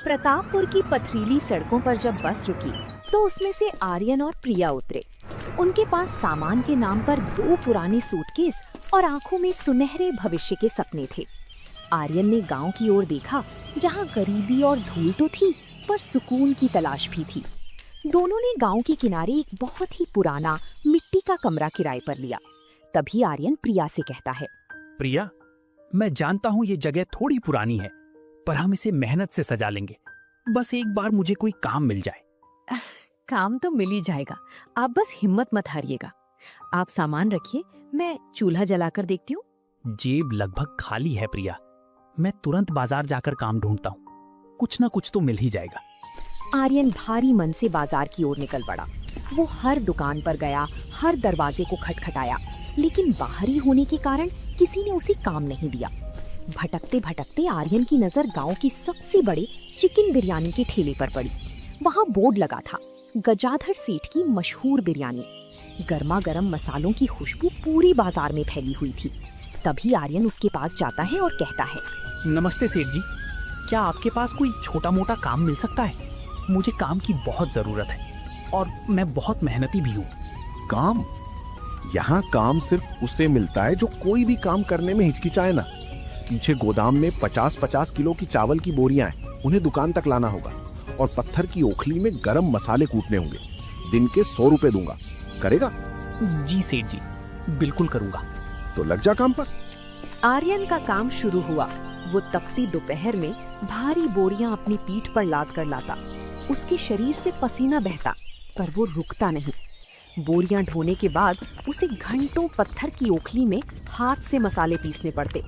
प्रतापपुर की पथरीली सड़कों पर जब बस रुकी तो उसमें से आर्यन और प्रिया उतरे। उनके पास सामान के नाम पर 2 पुराने सूटकेस और आंखों में सुनहरे भविष्य के सपने थे। आर्यन ने गांव की ओर देखा, जहां गरीबी और धूल तो थी, पर सुकून की तलाश भी थी। दोनों ने गांव के किनारे एक बहुत ही पुराना मिट्टी का कमरा किराए पर लिया। तभी आर्यन प्रिया से कहता है, प्रिया, मैं जानता हूँ ये जगह थोड़ी पुरानी है, पर हम इसे मेहनत से सजा लेंगे। बस एक बार मुझे कोई काम मिल जाए। काम तो मिल ही जाएगा, आप बस हिम्मत मत हारिएगा। आप सामान रखिए, मैं चूल्हा जलाकर देखती हूँ। जेब लगभग खाली है प्रिया, मैं तुरंत बाजार जाकर काम ढूंढता हूँ। कुछ ना कुछ तो मिल ही जाएगा। आर्यन भारी मन से बाजार की ओर निकल पड़ा। वो हर दुकान पर गया, हर दरवाजे को खटखटाया, लेकिन बाहरी होने के कारण किसी ने उसे काम नहीं दिया। भटकते भटकते आर्यन की नजर गांव की सबसे बड़े चिकन बिरयानी के ठेले पर पड़ी। वहां बोर्ड लगा था, गजाधर सेठ की मशहूर बिरयानी। गर्मा गर्म मसालों की खुशबू पूरी बाजार में फैली हुई थी। तभी आर्यन उसके पास जाता है और कहता है, नमस्ते सेठ जी, क्या आपके पास कोई छोटा मोटा काम मिल सकता है? मुझे काम की बहुत जरूरत है और मैं बहुत मेहनती भी हूँ। काम? यहाँ काम सिर्फ उसे मिलता है जो कोई भी काम करने में हिचकिचाए ना। पीछे गोदाम में 50-50 किलो की चावल की बोरियां हैं, उन्हें दुकान तक लाना होगा और पत्थर की ओखली में गरम मसाले कूटने होंगे। दिन के 100 रुपए दूंगा, करेगा? जी सेठ जी, बिल्कुल करूँगा। तो लग जा काम पर। आर्यन का काम शुरू हुआ। वो तपती दोपहर में भारी बोरियां अपनी पीठ पर लाद कर लाता। उसके शरीर से पसीना बहता, पर वो रुकता नहीं। बोरियां ढोने के बाद उसे घंटों पत्थर की ओखली में हाथ से मसाले पीसने पड़ते।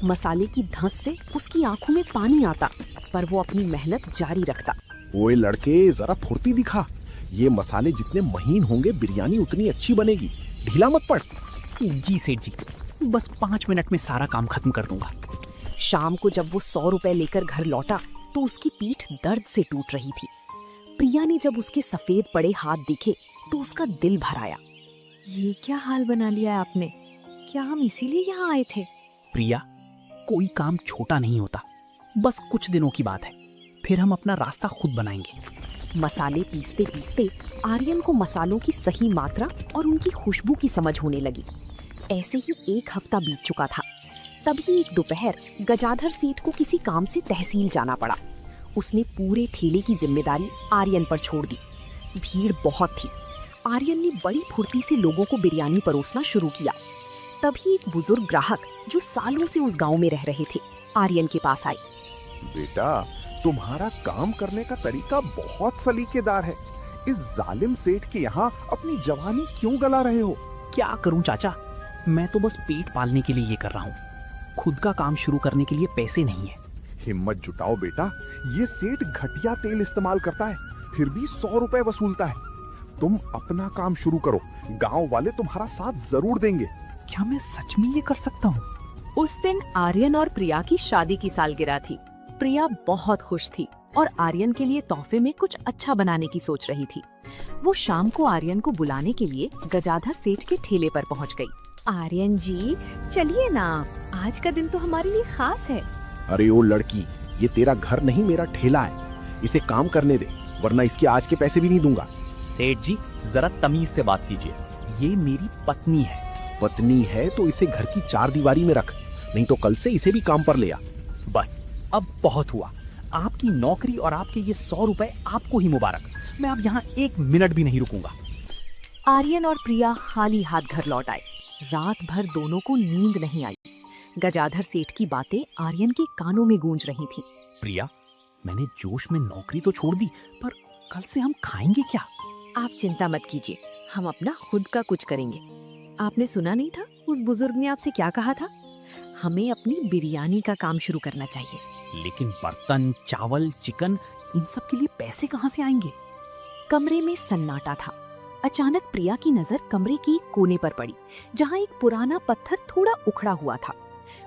मसाले की धंस से उसकी आंखों में पानी आता, पर वो अपनी मेहनत जारी रखता। ओए लड़के, जरा फुर्ती दिखा। ये मसाले जितने महीन होंगे, बिरयानी उतनी अच्छी बनेगी। ढीला मत पड़। जी सेठ जी, बस 5 मिनट में सारा काम खत्म कर दूंगा। शाम को जब वो 100 रुपए लेकर घर लौटा तो उसकी पीठ दर्द से टूट रही थी। प्रिया ने जब उसके सफेद पड़े हाथ देखे तो उसका दिल भर आया। ये क्या हाल बना लिया है आपने? क्या हम इसीलिए यहाँ आए थे? प्रिया, कोई काम छोटा नहीं होता। बस कुछ दिनों की बात है, फिर हम अपना रास्ता खुद बनाएंगे। मसाले पीसते पीसते आर्यन को मसालों की सही मात्रा और उनकी खुशबू की समझ होने लगी। ऐसे ही 1 हफ्ता बीत चुका था। तभी एक दोपहर गजाधर सेठ को किसी काम से तहसील जाना पड़ा। उसने पूरे ठेले की जिम्मेदारी आर्यन पर छोड़ दी। भीड़ बहुत थी। आर्यन ने बड़ी फुर्ती से लोगों को बिरयानी परोसना शुरू किया। तभी एक बुजुर्ग ग्राहक जो सालों से उस गांव में रह रहे थे, आर्यन के पास आए। बेटा, तुम्हारा काम करने का तरीका बहुत सलीकेदार है। इस जालिम सेठ के यहाँ अपनी जवानी क्यों गला रहे हो? क्या करूं चाचा, मैं तो बस पेट पालने के लिए ये कर रहा हूँ। खुद का काम शुरू करने के लिए पैसे नहीं है। हिम्मत जुटाओ बेटा, ये सेठ घटिया तेल इस्तेमाल करता है, फिर भी 100 रुपए वसूलता है। तुम अपना काम शुरू करो, गांव वाले तुम्हारा साथ जरूर देंगे। क्या मैं सच में ये कर सकता हूँ? उस दिन आर्यन और प्रिया की शादी की सालगिरह थी। प्रिया बहुत खुश थी और आर्यन के लिए तोहफे में कुछ अच्छा बनाने की सोच रही थी। वो शाम को आर्यन को बुलाने के लिए गजाधर सेठ के ठेले पर पहुंच गई। आर्यन जी, चलिए ना, आज का दिन तो हमारे लिए खास है। अरे ओ लड़की, ये तेरा घर नहीं, मेरा ठेला है। इसे काम करने दे, वरना इसके आज के पैसे भी नहीं दूंगा। सेठ जी, जरा तमीज से बात कीजिए। ये मेरी पत्नी है। पत्नी है तो इसे घर की 4 दीवारी में रख, नहीं तो कल से इसे भी काम पर ले आ। बस अब बहुत हुआ। आपकी नौकरी और आपके ये 100 रुपए आपको ही मुबारक। मैं अब यहाँ 1 मिनट भी नहीं रुकूंगा। आर्यन और प्रिया खाली हाथ घर लौट आए। रात भर दोनों को नींद नहीं आई। गजाधर सेठ की बातें आर्यन के कानों में गूंज रही थीं। प्रिया, मैंने जोश में नौकरी तो छोड़ दी, पर कल से हम खाएंगे क्या? आप चिंता मत कीजिए, हम अपना खुद का कुछ करेंगे। आपने सुना नहीं था उस बुजुर्ग ने आपसे क्या कहा था? हमें अपनी बिरयानी का काम शुरू करना चाहिए। लेकिन बर्तन, चावल, चिकन, इन सब के लिए पैसे कहाँ से आएंगे? कमरे में सन्नाटा था। अचानक प्रिया की नजर कमरे के एक कोने पर पड़ी, जहाँ एक पुराना पत्थर थोड़ा उखड़ा हुआ था।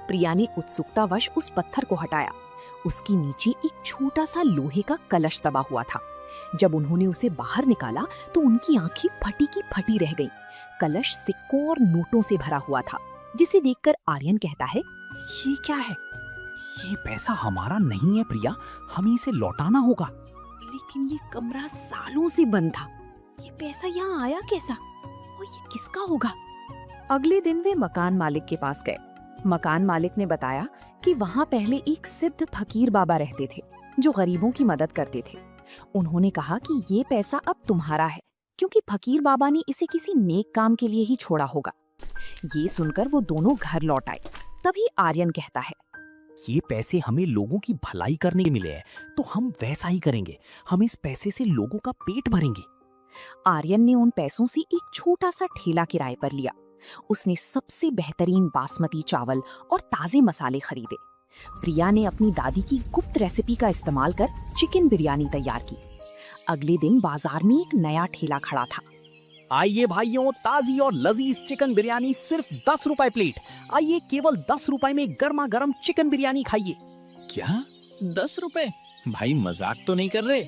प्रिया ने उत्सुकतावश उस पत्थर को हटाया। उसके नीचे एक छोटा सा लोहे का कलश दबा हुआ था। जब उन्होंने उसे बाहर निकाला तो उनकी आंखें फटी की फटी रह गईं। कलश सिक्कों और नोटों से भरा हुआ था, जिसे देखकर आर्यन कहता है, ये क्या है? ये पैसा हमारा नहीं है प्रिया, हमें इसे लौटाना होगा। लेकिन ये कमरा सालों से बंद था, ये पैसा यहाँ आया कैसा और ये किसका होगा? अगले दिन वे मकान मालिक के पास गए। मकान मालिक ने बताया कि वहाँ पहले एक सिद्ध फकीर बाबा रहते थे जो गरीबों की मदद करते थे। उन्होंने कहा कि ये पैसा अब तुम्हारा है क्योंकि फकीर बाबा ने इसे किसी नेक काम के लिए ही छोड़ा होगा। ये सुनकर वो दोनों घर लौट आए। तभी आर्यन कहता है, ये पैसे हमें लोगों की भलाई करने के मिले हैं, तो हम वैसा ही करेंगे। हम इस पैसे से लोगों का पेट भरेंगे। आर्यन ने उन पैसों से एक छोटा सा ठेला किराए पर लिया। उसने सबसे बेहतरीन बासमती चावल और ताजे मसाले खरीदे। प्रिया ने अपनी दादी की गुप्त रेसिपी का इस्तेमाल कर चिकन बिरयानी तैयार की। अगले दिन बाजार में एक नया ठेला खड़ा था। आइए भाइयों, ताजी और लजीज चिकन बिरयानी सिर्फ 10 रुपए प्लेट। आइए, केवल 10 रुपए में गर्मा गर्म चिकन बिरयानी खाइए। क्या 10 रुपए? भाई मजाक तो नहीं कर रहे?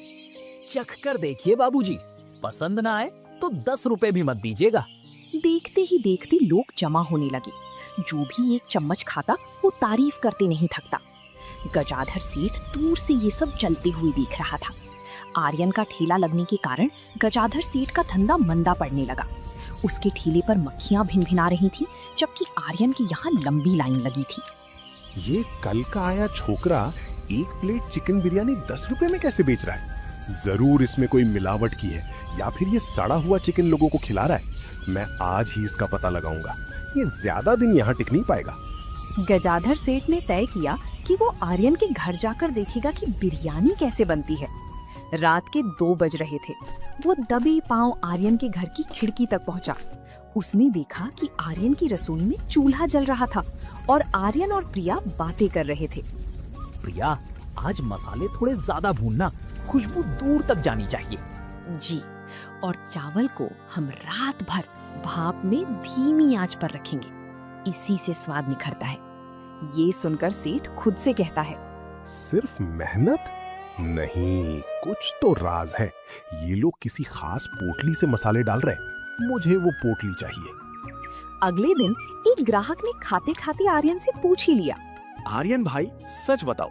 चख कर देखिए बाबूजी, पसंद ना आए तो 10 रुपए भी मत दीजिएगा। देखते ही देखते लोग जमा होने लगे। जो भी एक चम्मच खाता वो तारीफ करते नहीं थकता। गजाधर सेठ दूर से ये सब चलते हुए देख रहा था। आर्यन का ठेला लगने के कारण गजाधर सेठ का धंधा मंदा पड़ने लगा। उसके ठेले पर मक्खियां भिनभिना रही थीं, जबकि आर्यन की यहाँ लंबी लाइन लगी थी। ये कल का आया छोकरा एक प्लेट चिकन बिरयानी 10 रुपए में कैसे बेच रहा है? जरूर इसमें कोई मिलावट की है या फिर ये सड़ा हुआ चिकन लोगों को खिला रहा है। मैं आज ही इसका पता लगाऊंगा। ये ज्यादा दिन यहाँ टिक नहीं पाएगा। गजाधर सेठ ने तय किया कि वो आर्यन के घर जाकर देखेगा कि बिरयानी कैसे बनती है। रात के 2 बज रहे थे। वो दबे पांव आर्यन के घर की खिड़की तक पहुंचा। उसने देखा कि आर्यन की रसोई में चूल्हा जल रहा था और आर्यन और प्रिया बातें कर रहे थे। प्रिया, आज मसाले थोड़े ज्यादा भूनना, खुशबू दूर तक जानी चाहिए। जी, और चावल को हम रात भर भाप में धीमी आंच पर रखेंगे, इसी से स्वाद निखरता है। ये सुनकर सेठ खुद से कहता है, सिर्फ मेहनत नहीं, कुछ तो राज है। ये लोग किसी खास पोटली से मसाले डाल रहे, मुझे वो पोटली चाहिए। अगले दिन एक ग्राहक ने खाते खाते आर्यन से पूछ ही लिया, आर्यन भाई, सच बताओ,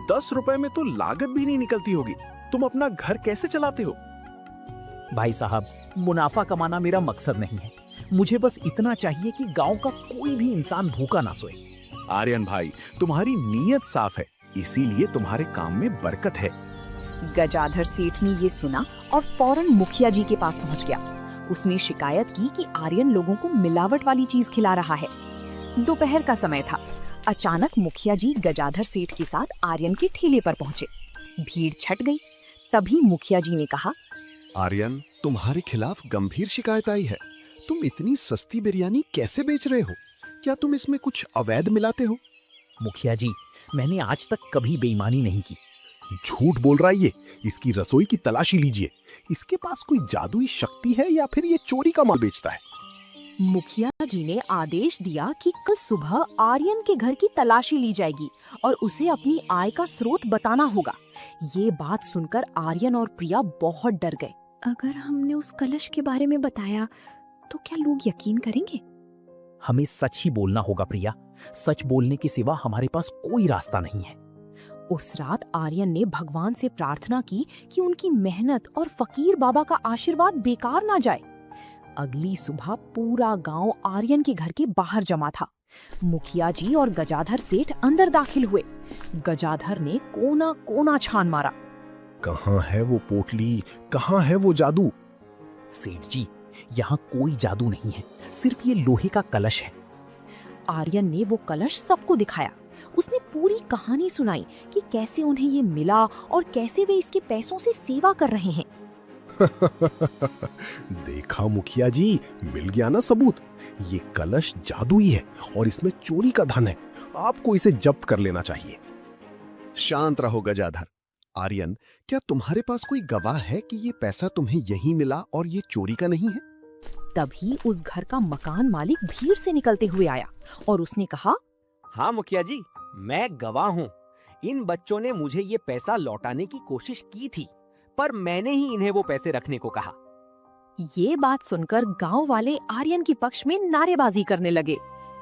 10 रुपए में तो लागत भी नहीं निकलती होगी। तुम अपना घर कैसे चलाते हो? भाई साहब, मुनाफा कमाना मेरा मकसद नहीं है। मुझे बस इतना चाहिए कि गांव का कोई भी इंसान भूखा ना सोए। आर्यन भाई, तुम्हारी नीयत साफ है, इसीलिए तुम्हारे काम में बरकत है। गजाधर सेठ ने ये सुना और फौरन मुखिया जी के पास पहुंच गया। उसने शिकायत की कि आर्यन लोगों को मिलावट वाली चीज खिला रहा है। दोपहर का समय था। अचानक मुखिया जी गजाधर सेठ के साथ आर्यन के ठेले पर पहुंचे। भीड़ छट गई। तभी मुखिया जी ने कहा, आर्यन, तुम्हारे खिलाफ गंभीर शिकायत आई है। तुम इतनी सस्ती बिरयानी कैसे बेच रहे हो? क्या तुम इसमें कुछ अवैध मिलाते हो? मुखिया जी, मैंने आज तक कभी बेईमानी नहीं की। झूठ बोल रहा है ये। इसकी रसोई की तलाशी लीजिए। इसके पास कोई जादुई शक्ति है या फिर ये चोरी का माल बेचता है? मुखिया जी ने आदेश दिया कि कल सुबह आर्यन के घर की तलाशी ली जाएगी और उसे अपनी आय का स्रोत बताना होगा। ये बात सुनकर आर्यन और प्रिया बहुत डर गए। अगर हमने उस कलश के बारे में बताया तो क्या लोग यकीन करेंगे? हमें सच ही बोलना होगा प्रिया। सच बोलने के सिवा हमारे पास कोई रास्ता नहीं है। उस रात आर्यन ने भगवान से प्रार्थना की कि उनकी मेहनत और फकीर बाबा का आशीर्वाद बेकार ना जाए। अगली सुबह पूरा गांव आर्यन के घर के बाहर जमा था। मुखिया जी और गजाधर सेठ अंदर दाखिल हुए। गजाधर ने कोना कोना छान मारा। कहाँ है वो पोटली? कहाँ है वो जादू? सेठ जी, यहाँ कोई जादू नहीं है, सिर्फ ये लोहे का कलश है। आर्यन ने वो कलश सबको दिखाया। उसने पूरी कहानी सुनाई कि कैसे उन्हें ये मिला और कैसे वे इसके पैसों से सेवा कर रहे हैं। देखा मुखिया जी, मिल गया ना सबूत। ये कलश जादुई है और इसमें चोरी का धन है। आपको इसे जब्त कर लेना चाहिए। शांत रहो गजाधर। आर्यन, क्या तुम्हारे पास कोई गवाह है कि ये पैसा तुम्हें यहीं मिला और ये चोरी का नहीं है? तभी उस घर का मकान मालिक भीड़ से निकलते हुए आया और उसने कहा, हाँ मुखिया जी, मैं गवाह हूँ। इन बच्चों ने मुझे ये पैसा लौटाने की कोशिश की थी, पर मैंने ही इन्हें वो पैसे रखने को कहा। ये बात सुनकर गांव वाले आर्यन के पक्ष में नारेबाजी करने लगे।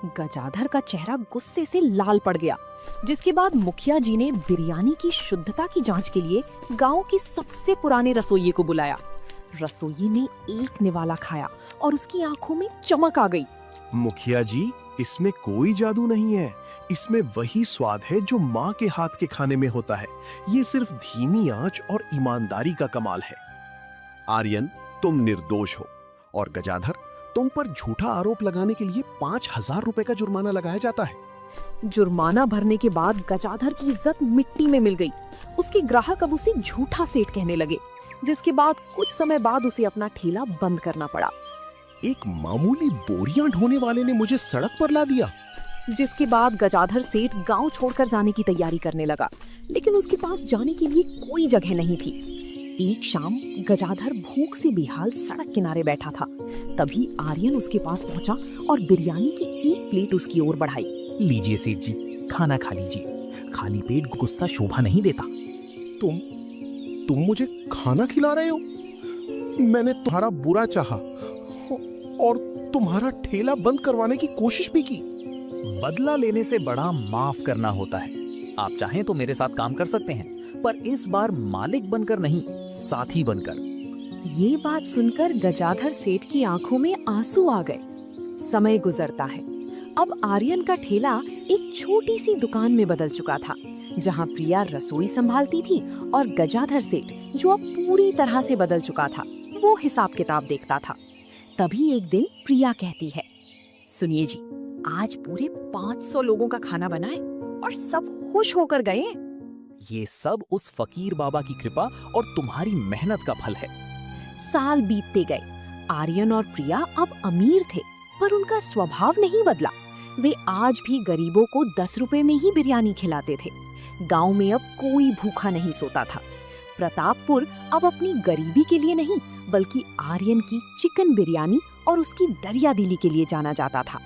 गजाधर का चेहरा गुस्से से लाल पड़ गया, जिसके बाद मुखिया जी ने बिरयानी की शुद्धता की जांच के लिए गांव के सबसे पुराने रसोइये को बुलाया। रसोइये ने एक निवाला खाया और उसकी आंखों में चमक आ गई। मुखिया जी, इसमें कोई जादू नहीं है। इसमें वही स्वाद है जो माँ के हाथ के खाने में होता है। ये सिर्फ धीमी आंच और ईमानदारी का कमाल है। आर्यन, तुम निर्दोष हो और गजाधर, तुम पर झूठा आरोप लगाने के लिए 5,000 रुपए का जुर्माना लगाया जाता है। जुर्माना भरने के बाद गजाधर की इज्जत मिट्टी में मिल गई। उसके ग्राहक अब उसे झूठा सेठ कहने लगे, जिसके बाद कुछ समय बाद उसे अपना ठेला बंद करना पड़ा। एक मामूली बोरियां ढोने वाले ने मुझे सड़क पर ला दिया। जिसके बाद गजाधर सेठ गांव छोड़कर जाने की तैयारी करने लगा, लेकिन उसके पास जाने के लिए कोई जगह नहीं थी। एक शाम गजाधर भूख से बेहाल सड़क किनारे बैठा था। तभी आर्यन उसके पास पहुंचा और बिरयानी की एक प्लेट उसकी ओर बढ़ाई। लीजिए सेठ जी, खाना खा लीजिए। खाली पेट गुस्सा शोभा नहीं देता। तुम मुझे खाना खिला रहे हो? मैंने तुम्हारा बुरा चाहा और तुम्हारा ठेला बंद करवाने की कोशिश भी की। बदला लेने से बड़ा माफ करना होता है। आप चाहें तो मेरे साथ काम कर सकते हैं, पर इस बार मालिक बनकर नहीं, साथी बनकर। ये बात सुनकर गजाधर सेठ की आंखों में आंसू आ गए। समय गुजरता है। अब आर्यन का ठेला एक छोटी सी दुकान में बदल चुका था, जहां प्रिया रसोई संभालती थी और गजाधर सेठ, जो अब पूरी तरह से बदल चुका था, वो हिसाब किताब देखता था। तभी एक दिन प्रिया कहती है, सुनिए जी, आज पूरे 500 लोगों का खाना बना है और सब खुश होकर गए हैं। ये सब उस फकीर बाबा की कृपा और तुम्हारी मेहनत का फल है। साल बीतते गए। आर्यन और प्रिया अब अमीर थे, पर उनका स्वभाव नहीं बदला। वे आज भी गरीबों को 10 रुपए में ही बिरयानी खिलाते थे। गांव में अब कोई भूखा नहीं सोता था। प्रतापपुर अब अपनी गरीबी के लिए नहीं, बल्कि आर्यन की चिकन बिरयानी और उसकी दरियादिली के लिए जाना जाता था।